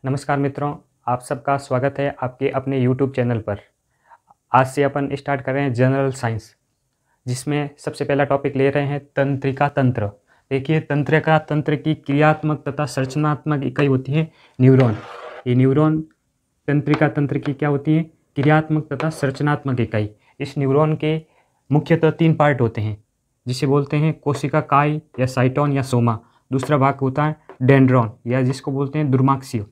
नमस्कार मित्रों, आप सबका स्वागत है आपके अपने YouTube चैनल पर। आज से अपन स्टार्ट कर रहे हैं जनरल साइंस, जिसमें सबसे पहला टॉपिक ले रहे हैं तंत्रिका तंत्र। देखिए, तंत्रिका तंत्र की क्रियात्मक तथा संरचनात्मक इकाई होती है न्यूरॉन। ये न्यूरॉन तंत्रिका तंत्र की क्या होती है? क्रियात्मक तथा संरचनात्मक इकाई। इस न्यूरॉन के मुख्यतः 3 पार्ट होते हैं, जिसे बोलते हैं कोशिका काय या साइटोन या सोमा। दूसरा भाग होता है डेंड्रॉन या जिसको बोलते हैं दुर्मांक्षीय,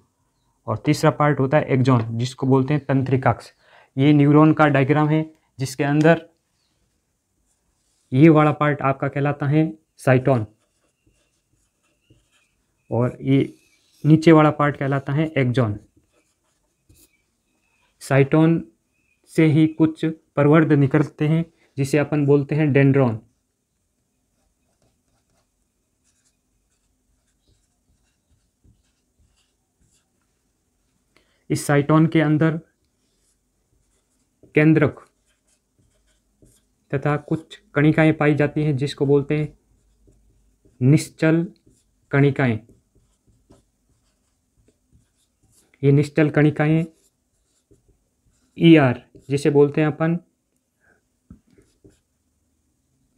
और तीसरा पार्ट होता है एक्सॉन, जिसको बोलते हैं तंत्रिकाक्ष। ये न्यूरॉन का डायग्राम है, जिसके अंदर ये वाला पार्ट आपका कहलाता है साइटोन और ये नीचे वाला पार्ट कहलाता है एक्सॉन। साइटोन से ही कुछ प्रवर्ध निकलते हैं, जिसे अपन बोलते हैं डेंड्रॉन। इस साइटोन के अंदर केंद्रक तथा कुछ कणिकाएं पाई जाती हैं, जिसको बोलते हैं निश्चल कणिकाएं। ये निश्चल कणिकाएं ER, जिसे बोलते हैं अपन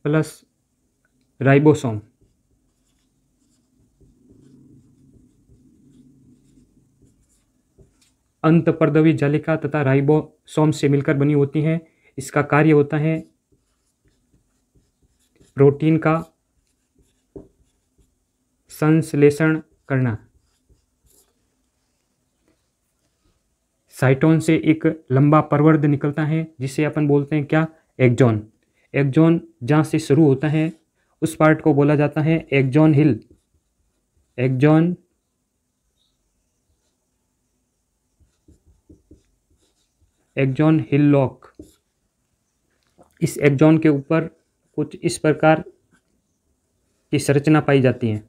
प्लस राइबोसोम। अंतःपर्दवी जालिका तथा राइबोसोम से मिलकर बनी होती हैं। इसका कार्य होता है प्रोटीन का संश्लेषण करना। साइटोन से एक लंबा प्रवर्ध निकलता है, जिसे अपन बोलते हैं क्या? एक्सॉन। एक्सॉन जहाँ से शुरू होता है उस पार्ट को बोला जाता है axon hill. Axon axon hillock. इस एक्सॉन के ऊपर कुछ इस प्रकार की संरचना पाई जाती है,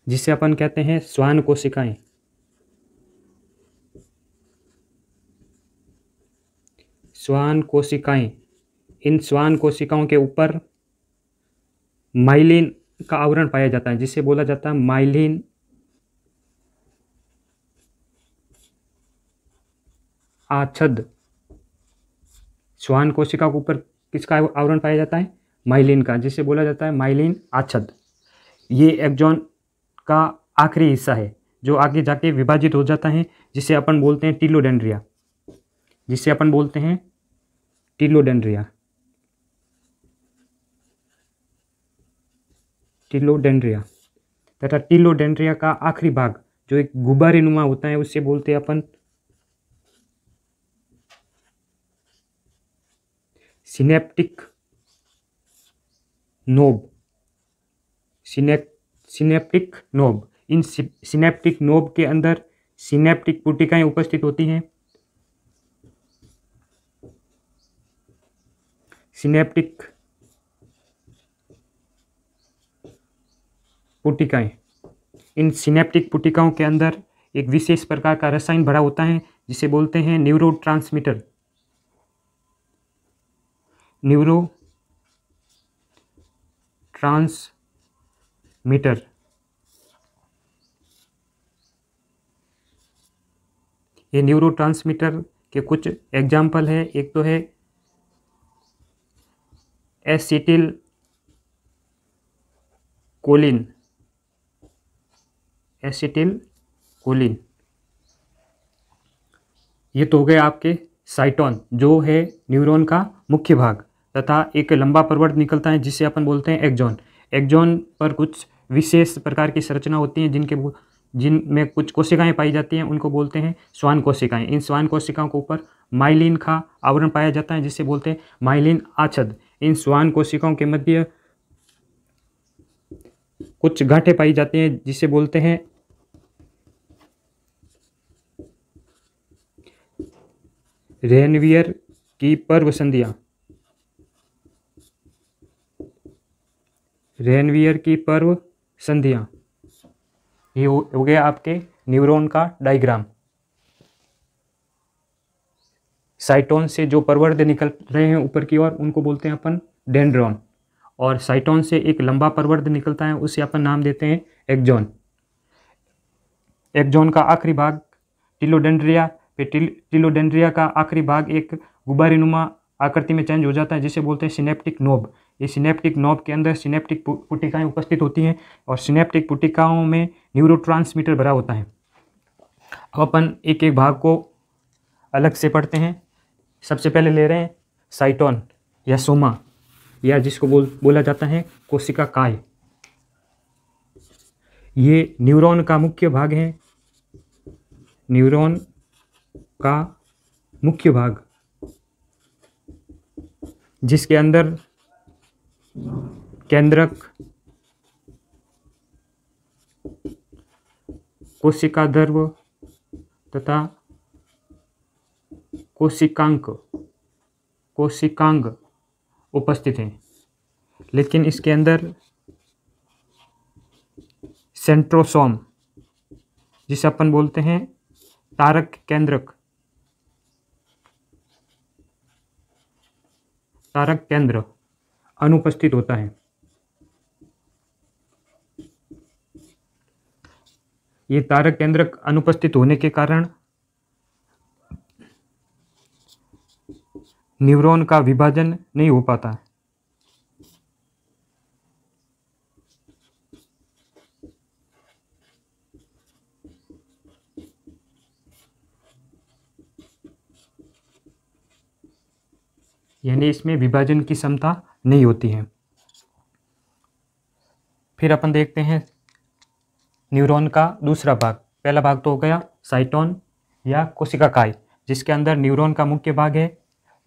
जिसे अपन कहते हैं श्वान कोशिकाएं। श्वान कोशिकाएं। इन श्वान कोशिकाओं के ऊपर माइलिन का आवरण पाया जाता है, जिसे बोला जाता है माइलिन आच्छद। श्वान कोशिका के ऊपर किसका आवरण पाया जाता है? माइलिन का, जिसे बोला जाता है माइलिन आच्छद। ये एक्सॉन का आखिरी हिस्सा है, जो आगे जाके विभाजित हो जाता है, जिसे अपन बोलते हैं टीलोडेंड्रिया। जिसे अपन बोलते हैं टीलोडेंड्रिया। टीलोडेंड्रिया तथा टीलोडेंड्रिया का आखिरी भाग जो एक गुब्बारे नुमा होता है, उससे बोलते हैं अपन सिनेप्टिक नोब। Synaptic knob. इन सिनेप्टिक नोब के अंदर सिनेप्टिक पुटिकाएं उपस्थित होती हैं। सिनेप्टिक पुटिकाएं। इन सिनेप्टिक पुटिकाओं के अंदर एक विशेष प्रकार का रसायन भरा होता है, जिसे बोलते हैं न्यूरोट्रांसमीटर। न्यूरोट्रांसमीटर। ये न्यूरोट्रांसमीटर के कुछ एग्जाम्पल है। एक तो है एसिटिल कोलिन। Acetyl Colin. ये तो हो गए आपके साइटोन, जो है न्यूरॉन का मुख्य भाग, तथा एक लंबा प्रवर्ध निकलता है, जिसे अपन बोलते हैं एक्सॉन। एक्सॉन पर कुछ विशेष प्रकार की संरचना होती हैं, जिनमें कुछ कोशिकाएं पाई जाती हैं, उनको बोलते हैं श्वान कोशिकाएं। इन श्वान कोशिकाओं के ऊपर माइलिन का आवरण पाया जाता है, जिसे बोलते हैं माइलिन आच्छद। इन श्वान कोशिकाओं के मध्य कुछ गांठें पाई जाती हैं, जिसे बोलते हैं रेनवियर की पर्व संधियां। रेनवियर की पर्व संधियां। ये हो गया आपके न्यूरॉन का डायग्राम। साइटोन से जो प्रवर्ध निकल रहे हैं ऊपर की ओर, उनको बोलते हैं अपन डेंड्रॉन। और साइटोन से एक लंबा प्रवर्ध निकलता है, उसे अपन नाम देते हैं एक्सॉन। एक्सॉन का आखिरी भाग टिलोडेंड्रिया, टिलोडेंड्रिया का आखिरी भाग एक गुब्बारेनुमा आकृति में चेंज हो जाता है, जिसे बोलते हैं सिनेप्टिक नोब। ये सिनेप्टिक नोब के अंदर सिनेप्टिक पुटिकाएं उपस्थित होती हैं और सिनेप्टिक पुटिकाओं में न्यूरोट्रांसमीटर भरा होता है। अब अपन एक एक भाग को अलग से पढ़ते हैं। सबसे पहले ले रहे हैं साइटोन या सोमा, या जिसको बोला जाता है कोशिका काय। ये न्यूरॉन का मुख्य भाग है, न्यूरॉन का मुख्य भाग, जिसके अंदर केंद्रक, कोशिका ध्रुव तथा कोशिकांग उपस्थित हैं। लेकिन इसके अंदर सेंट्रोसोम, जिसे अपन बोलते हैं तारक केंद्र अनुपस्थित होता है। ये तारक केंद्र अनुपस्थित होने के कारण न्यूरॉन का विभाजन नहीं हो पाता। यानी इसमें विभाजन की क्षमता नहीं होती है। फिर अपन देखते हैं न्यूरॉन का दूसरा भाग। पहला भाग तो हो गया साइटोन या कोशिका काय, जिसके अंदर न्यूरॉन का मुख्य भाग है,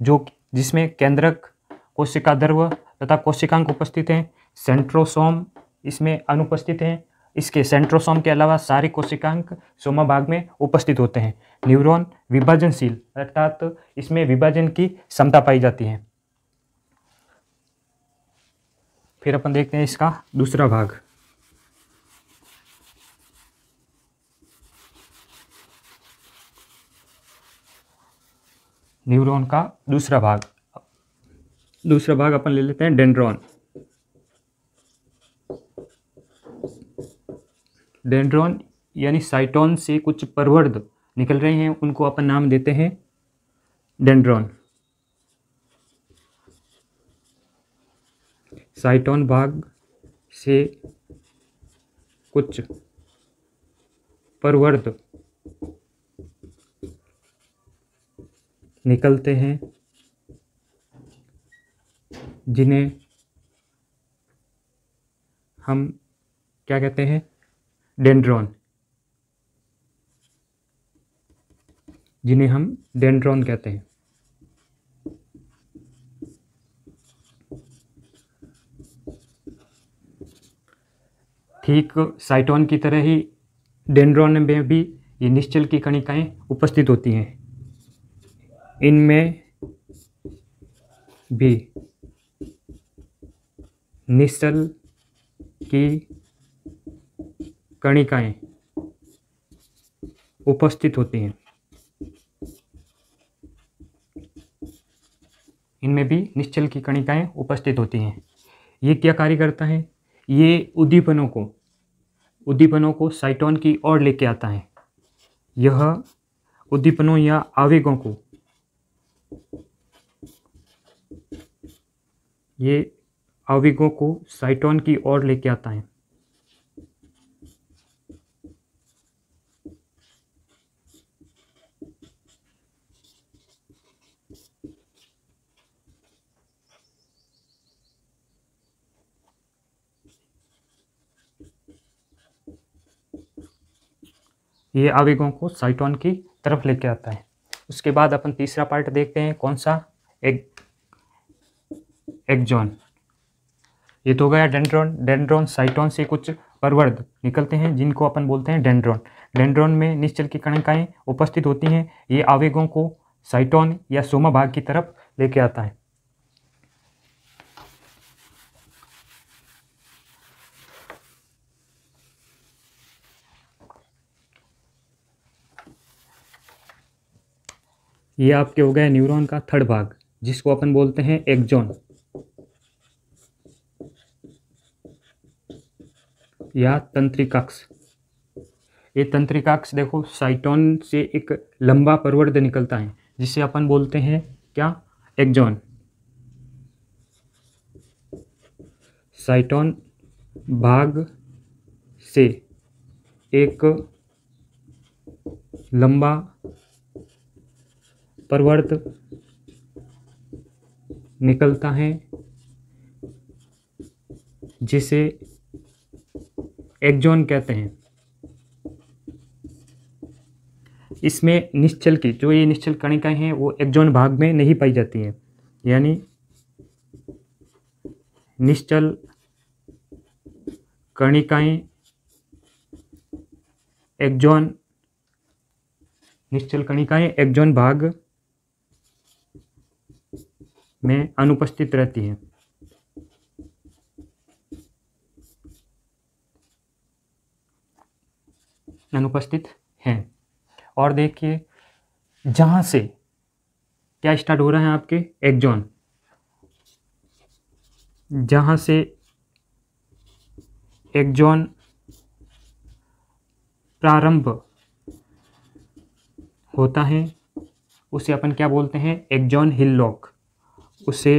जिसमें केंद्रक, कोशिका ध्रुव तथा कोशिकांग उपस्थित हैं। सेंट्रोसोम इसमें अनुपस्थित हैं। इसके सेंट्रोसोम के अलावा सारे कोशिकांग सोमा भाग में उपस्थित होते हैं। न्यूरॉन विभाजनशील, अर्थात इसमें विभाजन की क्षमता पाई जाती है। फिर अपन देखते हैं इसका दूसरा भाग। न्यूरॉन का दूसरा भाग अपन ले लेते हैं डेंड्रॉन। डेंड्रॉन यानी साइटोन से कुछ प्रवर्ध निकल रहे हैं, उनको अपन नाम देते हैं डेंड्रॉन। साइटोन भाग से कुछ प्रवर्ध निकलते हैं, जिन्हें हम क्या कहते हैं, डेंड्रॉन, जिन्हें हम डेंड्रॉन कहते हैं। ठीक साइटोन की तरह ही डेंड्रॉन में भी ये निश्चल की कणिकाएं उपस्थित होती हैं। इनमें भी निश्चल की कणिकाएं उपस्थित होती हैं। इनमें भी निश्चल की कणिकाएं उपस्थित होती हैं। ये क्या कार्य करता है? ये उद्दीपनों को साइटोन की ओर लेके आता है। यह उद्दीपनों या आवेगों को साइटोन की ओर लेके आता है। ये आवेगों को साइटोन की तरफ लेके आता है। उसके बाद अपन तीसरा पार्ट देखते हैं, कौन सा? एक्सॉन। ये तो गया डेंड्रॉन। डेंड्रॉन साइटोन से कुछ प्रवर्ध निकलते हैं, जिनको अपन बोलते हैं डेंड्रॉन। डेंड्रॉन में निश्चल की कणिकाएं उपस्थित होती हैं। ये आवेगों को साइटोन या सोमा भाग की तरफ लेके आता है। ये आपके हो गया न्यूरॉन का थर्ड भाग, जिसको अपन बोलते हैं एक्सॉन। या तंत्रिकाक्ष। ये तंत्रिकाक्ष देखो साइटोन से एक लंबा प्रवर्ध निकलता है जिसे अपन बोलते हैं क्या, एक्सॉन। साइटोन भाग से एक लंबा प्रवर्ध निकलता है जिसे एक्सॉन कहते हैं। इसमें निश्चल की जो ये निश्चल कणिकाएं हैं वो एक्सॉन भाग में नहीं पाई जाती हैं, यानी निश्चल कणिकाएं एक्सॉन, निश्चल कणिकाएं एक्सॉन भाग में अनुपस्थित रहती हैं। अनुपस्थित हैं। और देखिए जहां से क्या स्टार्ट हो रहा है आपके एक्सॉन, जहां से एक्सॉन प्रारंभ होता है उसे अपन क्या बोलते हैं, एक्सॉन हिल्लॉक। उसे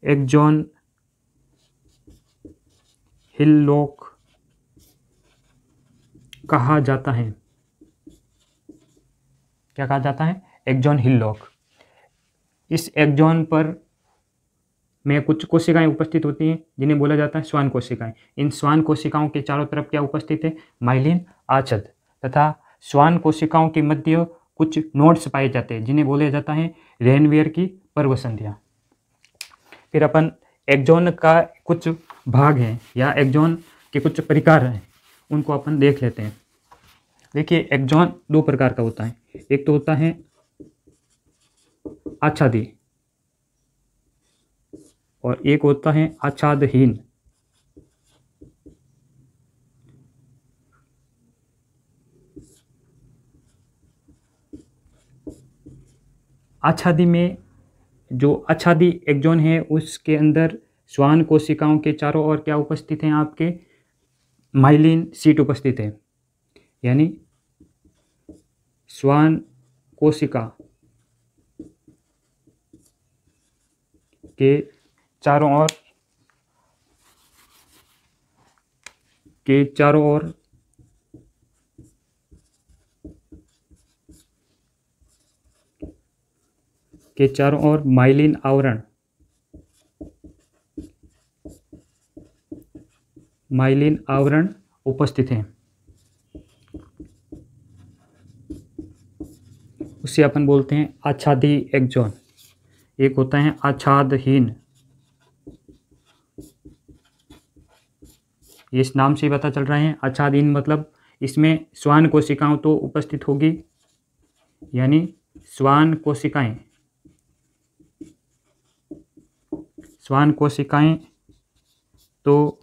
एक्सॉन हिल्लॉक कहा जाता है। क्या कहा जाता है, एक्सॉन हिल्लॉक। इस एक्सॉन पर में कुछ कोशिकाएं उपस्थित होती हैं जिन्हें बोला जाता है श्वान कोशिकाएं। इन श्वान कोशिकाओं के चारों तरफ क्या उपस्थित है, माइलिन आच्छाद, तथा श्वान कोशिकाओं के मध्य कुछ नोड्स पाए जाते हैं जिन्हें बोला जाता है रेनवियर की पर्व संधियां। फिर अपन एक्सॉन का कुछ भाग हैं या एक्सॉन के कुछ प्रकार हैं उनको अपन देख लेते हैं। देखिए एक्सॉन दो प्रकार का होता है, एक तो होता है आच्छादी और एक होता है आच्छादहीन। आच्छादी में जो आच्छादी एक्सॉन है उसके अंदर श्वान कोशिकाओं के चारों ओर क्या उपस्थित हैं, आपके माइलिन सीट उपस्थित है, यानी श्वान कोशिका के चारों ओर माइलिन आवरण उपस्थित हैं। उसे अपन बोलते हैं आच्छादी एक्सॉन। एक होता है आच्छादहीन, इस नाम से ही पता चल रहा है आच्छादहीन मतलब इसमें श्वान कोशिकाओं तो उपस्थित होगी, यानी श्वान कोशिकाएं तो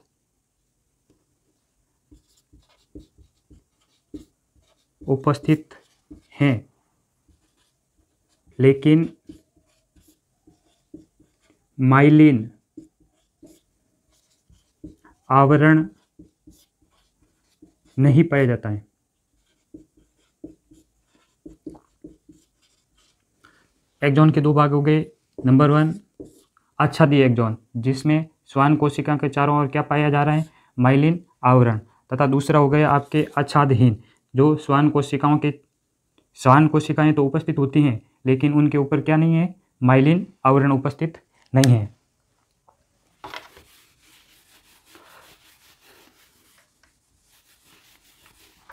उपस्थित हैं, लेकिन माइलिन आवरण नहीं पाया जाता है। एक्सॉन के दो भाग हो गए। नंबर 1 आच्छादी एक्सॉन जिसमें श्वान कोशिका के चारों ओर क्या पाया जा रहा है, माइलिन आवरण, तथा दूसरा हो गया आपके आच्छादहीन जो श्वान कोशिकाएं तो उपस्थित होती हैं लेकिन उनके ऊपर क्या नहीं है, माइलिन आवरण उपस्थित नहीं है।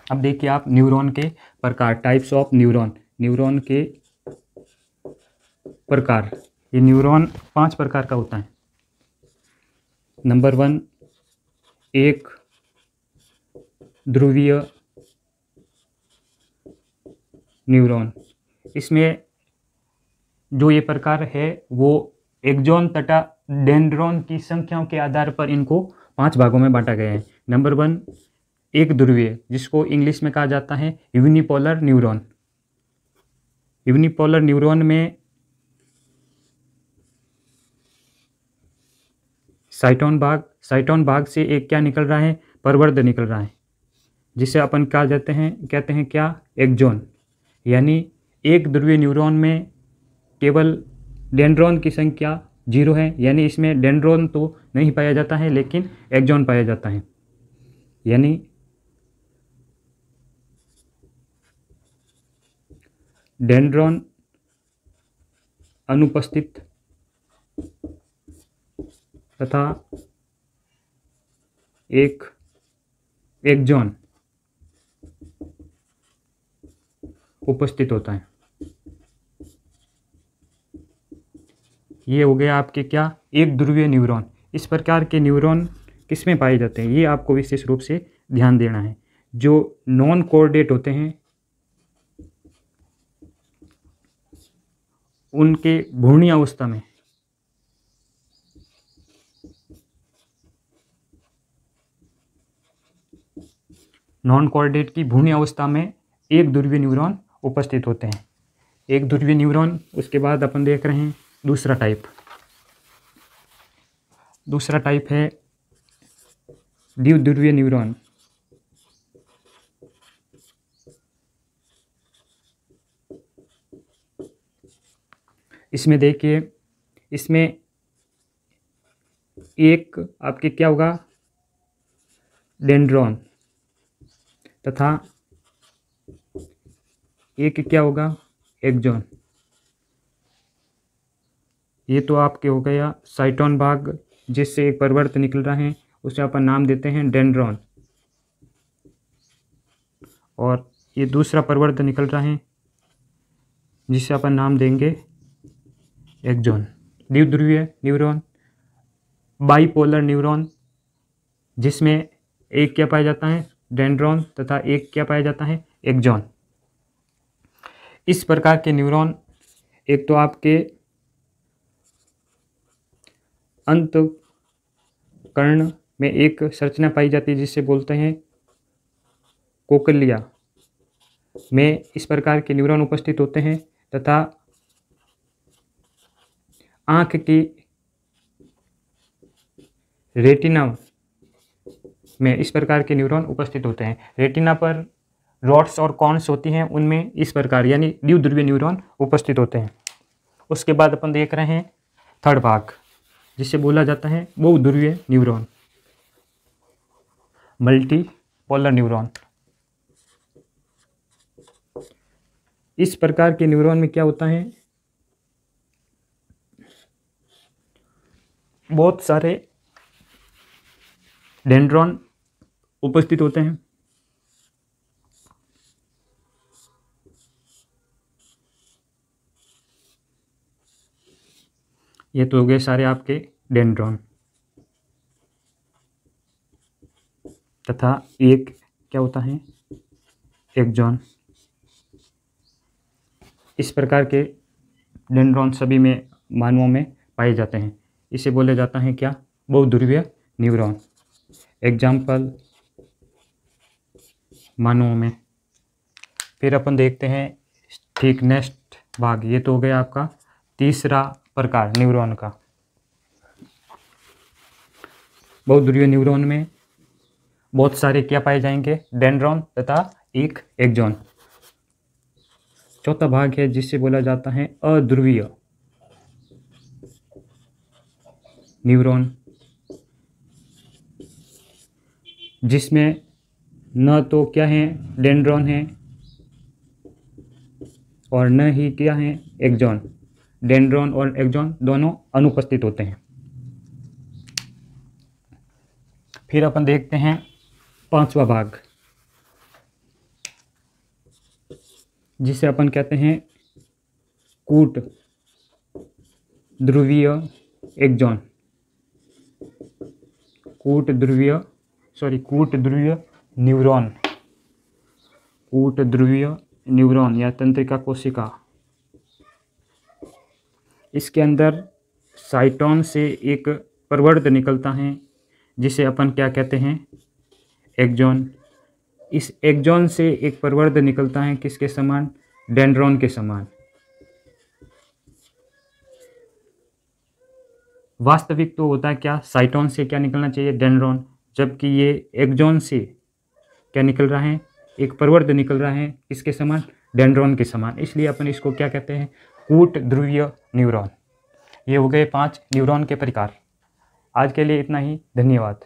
अब देखिए आप न्यूरॉन के प्रकार, टाइप्स ऑफ न्यूरॉन के प्रकार। ये न्यूरॉन 5 प्रकार का होता है। नंबर 1 एक ध्रुवीय न्यूरॉन। इसमें जो ये प्रकार है वो एक्सॉन तथा डेंड्रॉन की संख्याओं के आधार पर इनको 5 भागों में बांटा गया है। नंबर 1 एक ध्रुवीय, जिसको इंग्लिश में कहा जाता है यूनिपोलर न्यूरॉन। यूनिपोलर न्यूरॉन में साइटोन भाग से एक क्या निकल रहा है, प्रवर्ध निकल रहा है, जिसे अपन क्या कहते हैं क्या, एक्सॉन। यानी एक ध्रुवीय न्यूरॉन में केवल डेंड्रॉन की संख्या 0 है, यानी इसमें डेंड्रॉन तो नहीं पाया जाता है लेकिन एक्सॉन पाया जाता है। यानी डेंड्रॉन अनुपस्थित तथा एक एक्सॉन उपस्थित होता है। ये हो गया आपके क्या, एक ध्रुवीय न्यूरॉन। इस प्रकार के न्यूरॉन किसमें पाए जाते हैं, ये आपको विशेष रूप से ध्यान देना है। जो नॉन कोऑर्डिनेट होते हैं उनके घूर्णी अवस्था में नॉन कोऑर्डिनेट की घूर्णी अवस्था में एक ध्रुवीय न्यूरॉन उपस्थित होते हैं। एक ध्रुवीय न्यूरॉन, उसके बाद अपन देख रहे हैं दूसरा टाइप है द्विध्रुवीय न्यूरॉन। इसमें देखिए, इसमें एक आपके क्या होगा, डेंड्रॉन, तथा एक क्या होगा, एक्सॉन। ये तो आपके हो गया साइटोन भाग जिससे एक प्रवर्त निकल रहा है, उसे अपन नाम देते हैं डेंड्रॉन। और ये दूसरा प्रवर्त निकल रहा है जिसे अपन नाम देंगे एक्सॉन। द्विध्रुवीय न्यूरॉन, बाइपोलर न्यूरॉन, जिसमें एक क्या पाया जाता है, डेंड्रॉन, तथा एक क्या पाया जाता है, एक्सॉन। इस प्रकार के न्यूरॉन एक तो आपके अंतःकरण में एक संरचना पाई जाती है जिसे बोलते हैं कोकलिया में इस प्रकार के न्यूरॉन उपस्थित होते हैं, तथा आँख की रेटिना में इस प्रकार के न्यूरॉन उपस्थित होते हैं। रेटिना पर रॉड्स और कॉन्स होती हैं, उनमें इस प्रकार यानी द्विध्रुवीय न्यूरॉन उपस्थित होते हैं। उसके बाद अपन देख रहे हैं थर्ड भाग जिसे बोला जाता है बहुध्रुवीय न्यूरॉन, मल्टीपोलर न्यूरॉन। इस प्रकार के न्यूरॉन में क्या होता है, बहुत सारे डेंड्रॉन उपस्थित होते हैं। ये तो हो गए सारे आपके डेंड्रॉन, तथा एक क्या होता है, एक्सॉन। इस प्रकार के डेंड्रॉन सभी में मानवों में पाए जाते हैं। इसे बोला जाता है क्या, बहुध्रुवीय न्यूरॉन। एग्जाम्पल मानवों में। फिर अपन देखते हैं ठीक नेक्स्ट भाग। ये तो हो गया आपका तीसरा प्रकार न्यूरॉन का। बहुध्रुवीय न्यूरॉन में बहुत सारे क्या पाए जाएंगे, डेंड्रॉन तथा एक एक्सॉन। चौथा भाग है जिसे बोला जाता है अध्रुवीय न्यूरॉन, जिसमें न तो क्या है, डेंड्रॉन है, और न ही क्या है, एक्सॉन। डेंड्रॉन और एक्सॉन दोनों अनुपस्थित होते हैं। फिर अपन देखते हैं पांचवा भाग जिसे अपन कहते हैं कूट ध्रुवीय एक्सॉन। कूट ध्रुवीय न्यूरॉन। कूट ध्रुवीय न्यूरॉन या तंत्रिका कोशिका। इसके अंदर साइटोन से एक प्रवर्ध निकलता है जिसे अपन क्या कहते हैं, एक्सॉन। इस एक्सॉन से एक प्रवर्ध निकलता है किसके समान, डेंड्रॉन के समान। वास्तविक तो होता है क्या, साइटोन से क्या निकलना चाहिए, डेंड्रॉन, जबकि ये एक्सॉन से क्या निकल रहा है, एक प्रवर्ध निकल रहा है, इसके समान, डेंड्रॉन के समान। इसलिए अपन इसको क्या कहते हैं, कूट ध्रुवीय न्यूरॉन। ये हो गए 5 न्यूरॉन के प्रकार। आज के लिए इतना ही, धन्यवाद।